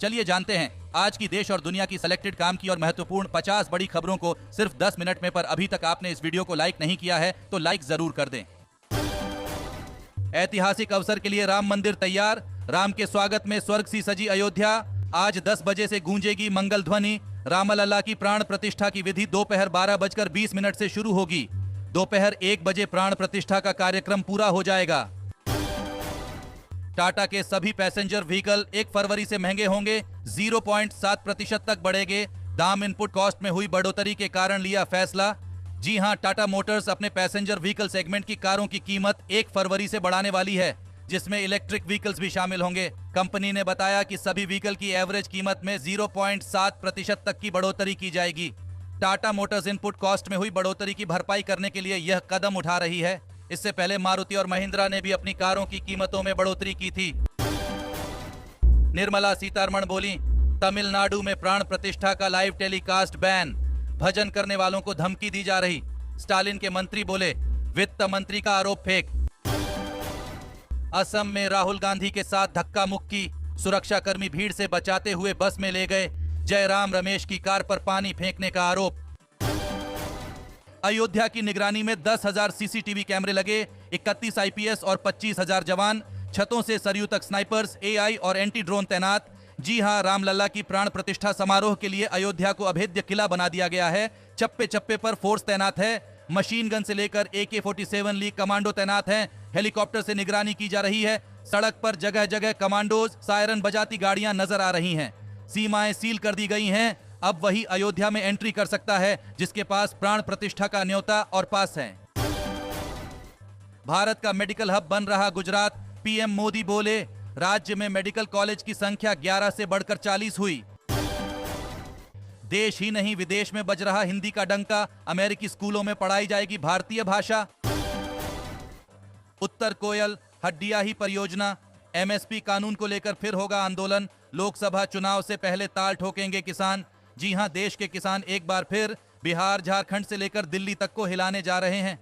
चलिए जानते हैं आज की देश और दुनिया की सिलेक्टेड काम की और महत्वपूर्ण 50 बड़ी खबरों को सिर्फ 10 मिनट में। पर अभी तक आपने इस वीडियो को लाइक नहीं किया है तो लाइक जरूर कर दें। ऐतिहासिक अवसर के लिए राम मंदिर तैयार, राम के स्वागत में स्वर्ग सी सजी अयोध्या। आज 10 बजे से गूंजेगी मंगल ध्वनि। रामलला की प्राण प्रतिष्ठा की विधि दोपहर 12:20 से शुरू होगी। दोपहर 1 बजे प्राण प्रतिष्ठा का कार्यक्रम पूरा हो जाएगा। टाटा के सभी पैसेंजर व्हीकल 1 फरवरी से महंगे होंगे, 0.7% तक बढ़ेंगे। दाम इनपुट कॉस्ट में हुई बढ़ोतरी के कारण लिया फैसला। जी हां, टाटा मोटर्स अपने पैसेंजर व्हीकल सेगमेंट की कारों की कीमत 1 फरवरी से बढ़ाने वाली है, जिसमें इलेक्ट्रिक व्हीकल्स भी शामिल होंगे। कंपनी ने बताया कि सभी व्हीकल की एवरेज कीमत में 0.7% तक की बढ़ोतरी की जाएगी। टाटा मोटर्स इनपुट कॉस्ट में हुई बढ़ोतरी की भरपाई करने के लिए यह कदम उठा रही है। इससे पहले मारुति और महिंद्रा ने भी अपनी कारों की कीमतों में बढ़ोतरी की थी। निर्मला सीतारमण बोली, तमिलनाडु में प्राण प्रतिष्ठा का लाइव टेलीकास्ट बैन, भजन करने वालों को धमकी दी जा रही। स्टालिन के मंत्री बोले, वित्त मंत्री का आरोप फेंक। असम में राहुल गांधी के साथ धक्का मुक्की, सुरक्षाकर्मी भीड़ से बचाते हुए बस में ले गए। जयराम रमेश की कार पर पानी फेंकने का आरोप। अयोध्या की निगरानी में 10,000 सीसीटीवी कैमरे लगे, 31 आईपीएस और 25,000 जवान। छतों से सरयू तक स्नाइपर्स, एआई और एंटी ड्रोन तैनात। जी हां, रामलला की प्राण प्रतिष्ठा समारोह के लिए अयोध्या को अभेद्य किला बना दिया गया है। चप्पे चप्पे पर फोर्स तैनात है। मशीन गन से लेकर AK-47 लीग कमांडो तैनात हैं। हेलीकॉप्टर से निगरानी की जा रही है। सड़क पर जगह जगह कमांडोज, सायरन बजाती गाड़ियां नजर आ रही हैं। सीमाएं सील कर दी गई हैं। अब वही अयोध्या में एंट्री कर सकता है जिसके पास प्राण प्रतिष्ठा का न्योता और पास है। भारत का मेडिकल हब बन रहा गुजरात, पीएम मोदी बोले, राज्य में मेडिकल कॉलेज की संख्या 11 से बढ़कर 40 हुई। देश ही नहीं विदेश में बज रहा हिंदी का डंका, अमेरिकी स्कूलों में पढ़ाई जाएगी भारतीय भाषा। उत्तर कोयल हड्डियाही परियोजना, एमएसपी कानून को लेकर फिर होगा आंदोलन। लोकसभा चुनाव से पहले ताल ठोकेंगे किसान। जी हां, देश के किसान एक बार फिर बिहार, झारखंड से लेकर दिल्ली तक को हिलाने जा रहे हैं।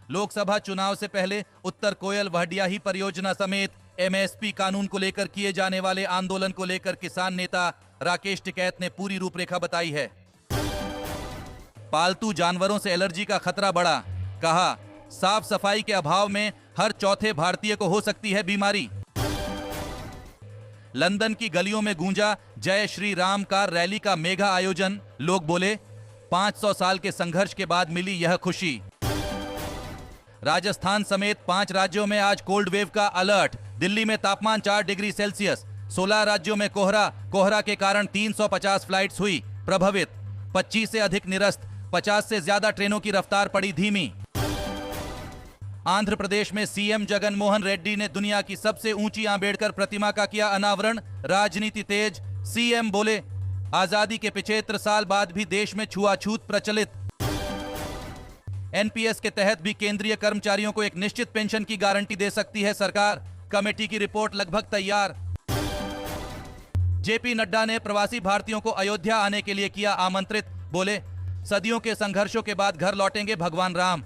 लोकसभा चुनाव से पहले उत्तर कोयल हड्डियाही परियोजना समेत एमएसपी कानून को लेकर किए जाने वाले आंदोलन को लेकर किसान नेता राकेश टिकैत ने पूरी रूपरेखा बताई है। पालतू जानवरों से एलर्जी का खतरा बढ़ा, कहा साफ सफाई के अभाव में हर चौथे भारतीय को हो सकती है बीमारी। लंदन की गलियों में गूंजा जय श्री राम का रैली का मेगा आयोजन। लोग बोले, 500 साल के संघर्ष के बाद मिली यह खुशी। राजस्थान समेत 5 राज्यों में आज कोल्ड वेव का अलर्ट। दिल्ली में तापमान 4 डिग्री सेल्सियस। 16 राज्यों में कोहरा के कारण 350 फ्लाइट्स हुई प्रभावित। 25 से अधिक निरस्त, 50 से ज्यादा ट्रेनों की रफ्तार पड़ी धीमी। आंध्र प्रदेश में सीएम जगन मोहन रेड्डी ने दुनिया की सबसे ऊंची अंबेडकर प्रतिमा का किया अनावरण। राजनीति तेज, सीएम बोले, आजादी के 75 साल बाद भी देश में छुआछूत प्रचलित। एनपीएस के तहत भी केंद्रीय कर्मचारियों को एक निश्चित पेंशन की गारंटी दे सकती है सरकार। कमेटी की रिपोर्ट लगभग तैयार। जेपी नड्डा ने प्रवासी भारतीयों को अयोध्या आने के लिए किया आमंत्रित। बोले, सदियों के संघर्षों के बाद घर लौटेंगे भगवान राम।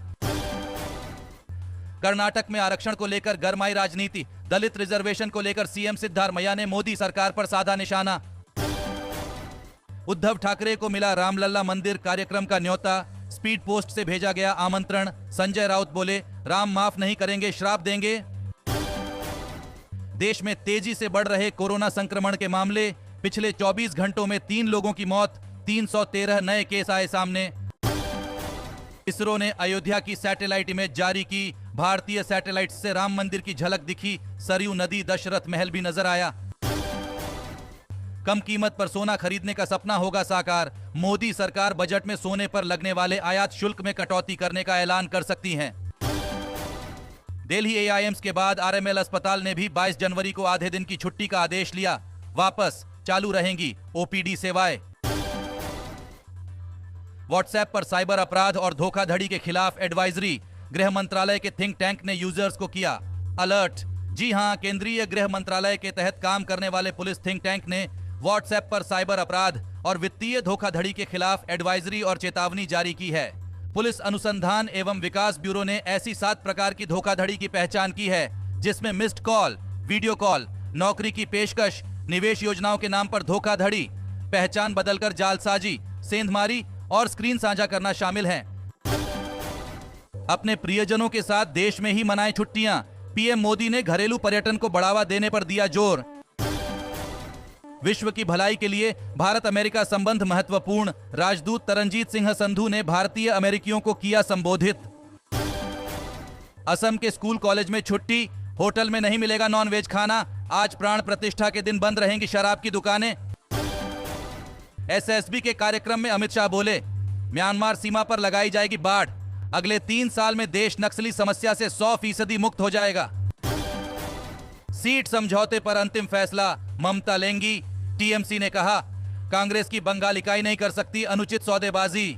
कर्नाटक में आरक्षण को लेकर गरमाई राजनीति। दलित रिजर्वेशन को लेकर सीएम सिद्धारमैया ने मोदी सरकार पर साधा निशाना। उद्धव ठाकरे को मिला रामलला मंदिर कार्यक्रम का न्योता। स्पीड पोस्ट से भेजा गया आमंत्रण। संजय राउत बोले, राम माफ नहीं करेंगे, श्राप देंगे। देश में तेजी से बढ़ रहे कोरोना संक्रमण के मामले। पिछले 24 घंटों में 3 लोगों की मौत, 313 नए केस आए सामने। इसरो ने अयोध्या की सैटेलाइट इमेज जारी की। भारतीय सैटेलाइट से राम मंदिर की झलक दिखी। सरयू नदी, दशरथ महल भी नजर आया। कम कीमत पर सोना खरीदने का सपना होगा साकार। मोदी सरकार बजट में सोने पर लगने वाले आयात शुल्क में कटौती करने का ऐलान कर सकती है। दिल्ली एआईएम्स के बाद आरएमएल अस्पताल ने भी 22 जनवरी को आधे दिन की छुट्टी का आदेश लिया। वापस चालू रहेंगी ओपीडी सेवाएं। व्हाट्सएप पर साइबर अपराध और धोखाधड़ी के खिलाफ एडवाइजरी। गृह मंत्रालय के थिंक टैंक ने यूजर्स को किया अलर्ट। जी हां, केंद्रीय गृह मंत्रालय के तहत काम करने वाले पुलिस थिंक टैंक ने व्हाट्सएप पर साइबर अपराध और वित्तीय धोखाधड़ी के खिलाफ एडवाइजरी और चेतावनी जारी की है। पुलिस अनुसंधान एवं विकास ब्यूरो ने ऐसी 7 प्रकार की धोखाधड़ी की पहचान की है, जिसमें मिस्ड कॉल, वीडियो कॉल, नौकरी की पेशकश, निवेश योजनाओं के नाम पर धोखाधड़ी, पहचान बदलकर जालसाजी, सेंधमारी और स्क्रीन साझा करना शामिल हैं। अपने प्रियजनों के साथ देश में ही मनाएं छुट्टियां, पीएम मोदी ने घरेलू पर्यटन को बढ़ावा देने पर दिया जोर। विश्व की भलाई के लिए भारत अमेरिका संबंध महत्वपूर्ण, राजदूत तरनजीत सिंह संधू ने भारतीय अमेरिकियों को किया संबोधित। असम के स्कूल कॉलेज में छुट्टी, होटल में नहीं मिलेगा नॉनवेज खाना, आज प्राण प्रतिष्ठा के दिन बंद रहेंगी शराब की दुकानें। एसएसबी के कार्यक्रम में अमित शाह बोले, म्यांमार सीमा पर लगाई जाएगी बाड़, अगले 3 साल में देश नक्सली समस्या से 100% मुक्त हो जाएगा। सीट समझौते पर अंतिम फैसला ममता लेंगी, टीएमसी ने कहा, कांग्रेस की बंगाल इकाई नहीं कर सकती अनुचित सौदेबाजी।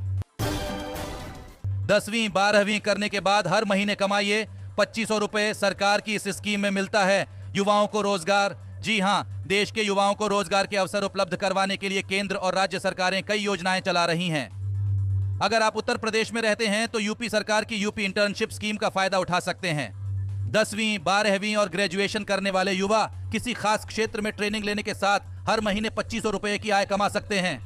10वीं 12वीं करने के बाद हर महीने कमाइए 2500 रुपए, सरकार की इस स्कीम में मिलता है युवाओं को रोजगार। जी हां, देश के युवाओं को रोजगार के अवसर उपलब्ध करवाने के लिए केंद्र और राज्य सरकारें कई योजनाएं चला रही हैं। अगर आप उत्तर प्रदेश में रहते हैं तो यूपी सरकार की यूपी इंटर्नशिप स्कीम का फायदा उठा सकते हैं। 10वीं 12वीं और ग्रेजुएशन करने वाले युवा किसी खास क्षेत्र में ट्रेनिंग लेने के साथ हर महीने 2500 रुपए की आय कमा सकते हैं।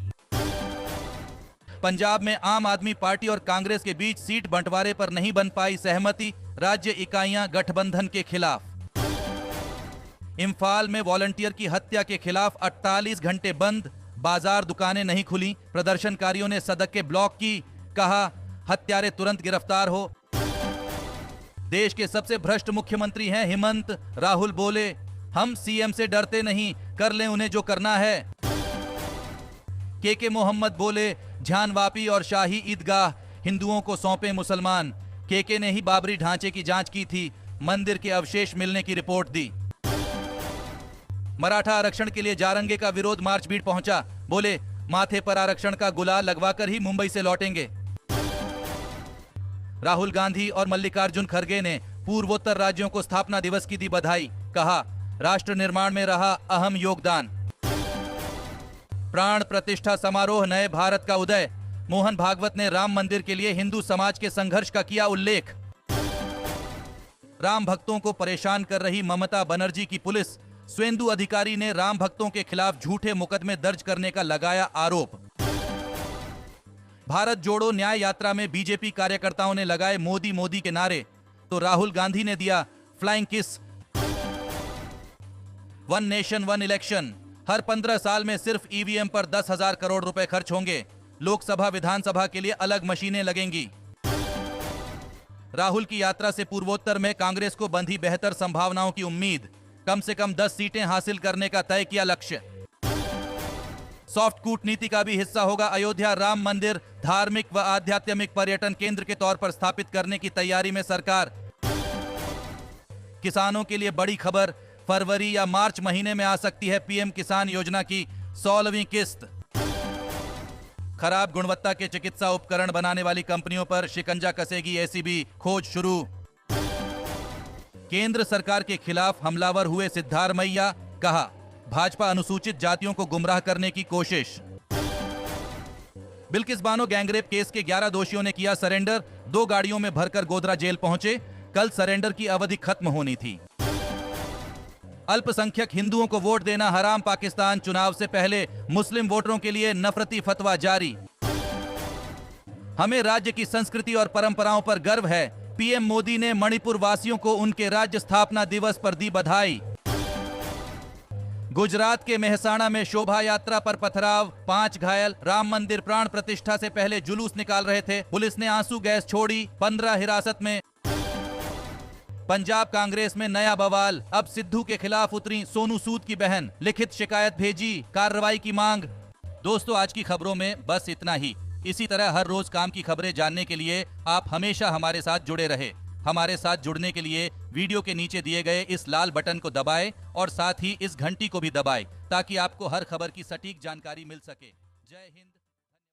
पंजाब में आम आदमी पार्टी और कांग्रेस के बीच सीट बंटवारे पर नहीं बन पाई सहमति, राज्य इकाइयां गठबंधन के खिलाफ। इम्फाल में वॉलंटियर की हत्या के खिलाफ 48 घंटे बंद, बाजार दुकानें नहीं खुली, प्रदर्शनकारियों ने सड़कें ब्लॉक की, कहा हत्यारे तुरंत गिरफ्तार हो। देश के सबसे भ्रष्ट मुख्यमंत्री हैं हेमंत, राहुल बोले, हम सीएम से डरते नहीं, कर लें उन्हें जो करना है। के मोहम्मद बोले, झानवापी और शाही ईदगाह हिंदुओं को सौंपे मुसलमान। के ने ही बाबरी ढांचे की जांच की थी, मंदिर के अवशेष मिलने की रिपोर्ट दी। मराठा आरक्षण के लिए जारंगे का विरोध मार्च बीट पहुंचा, बोले माथे पर आरक्षण का गुलाल लगवाकर ही मुंबई से लौटेंगे। राहुल गांधी और मल्लिकार्जुन खड़गे ने पूर्वोत्तर राज्यों को स्थापना दिवस की दी बधाई, कहा राष्ट्र निर्माण में रहा अहम योगदान। प्राण प्रतिष्ठा समारोह नए भारत का उदय, मोहन भागवत ने राम मंदिर के लिए हिंदू समाज के संघर्ष का किया उल्लेख। राम भक्तों को परेशान कर रही ममता बनर्जी की पुलिस, स्वेंदु अधिकारी ने राम भक्तों के खिलाफ झूठे मुकदमे दर्ज करने का लगाया आरोप। भारत जोड़ो न्याय यात्रा में बीजेपी कार्यकर्ताओं ने लगाए मोदी मोदी के नारे, तो राहुल गांधी ने दिया flying kiss. One nation one election, हर 15 साल में सिर्फ ईवीएम पर 10,000 करोड़ रुपए खर्च होंगे, लोकसभा विधानसभा के लिए अलग मशीनें लगेंगी। राहुल की यात्रा से पूर्वोत्तर में कांग्रेस को बंधी बेहतर संभावनाओं की उम्मीद, कम से कम 10 सीटें हासिल करने का तय किया लक्ष्य। सॉफ्ट कूटनीति का भी हिस्सा होगा अयोध्या राम मंदिर, धार्मिक व आध्यात्मिक पर्यटन केंद्र के तौर पर स्थापित करने की तैयारी में सरकार। किसानों के लिए बड़ी खबर, फरवरी या मार्च महीने में आ सकती है पीएम किसान योजना की 16वीं किस्त। खराब गुणवत्ता के चिकित्सा उपकरण बनाने वाली कंपनियों पर शिकंजा कसेगी एसीबी, खोज शुरू। केंद्र सरकार के खिलाफ हमलावर हुए सिद्धारमैया, कहा भाजपा अनुसूचित जातियों को गुमराह करने की कोशिश। बिल्किस बानो गैंगरेप केस के 11 दोषियों ने किया सरेंडर, 2 गाड़ियों में भरकर गोधरा जेल पहुंचे, कल सरेंडर की अवधि खत्म होनी थी। अल्पसंख्यक हिंदुओं को वोट देना हराम, पाकिस्तान चुनाव से पहले मुस्लिम वोटरों के लिए नफरती फतवा जारी। हमें राज्य की संस्कृति और परंपराओं पर गर्व है, पीएम मोदी ने मणिपुर वासियों को उनके राज्य स्थापना दिवस पर दी बधाई। गुजरात के मेहसाणा में शोभा यात्रा पर पथराव, 5 घायल, राम मंदिर प्राण प्रतिष्ठा से पहले जुलूस निकाल रहे थे, पुलिस ने आंसू गैस छोड़ी, 15 हिरासत में। पंजाब कांग्रेस में नया बवाल, अब सिद्धू के खिलाफ उतरी सोनू सूद की बहन, लिखित शिकायत भेजी, कार्रवाई की मांग। दोस्तों, आज की खबरों में बस इतना ही। इसी तरह हर रोज काम की खबरें जानने के लिए आप हमेशा हमारे साथ जुड़े रहे। हमारे साथ जुड़ने के लिए वीडियो के नीचे दिए गए इस लाल बटन को दबाएं और साथ ही इस घंटी को भी दबाएं ताकि आपको हर खबर की सटीक जानकारी मिल सके। जय हिंद।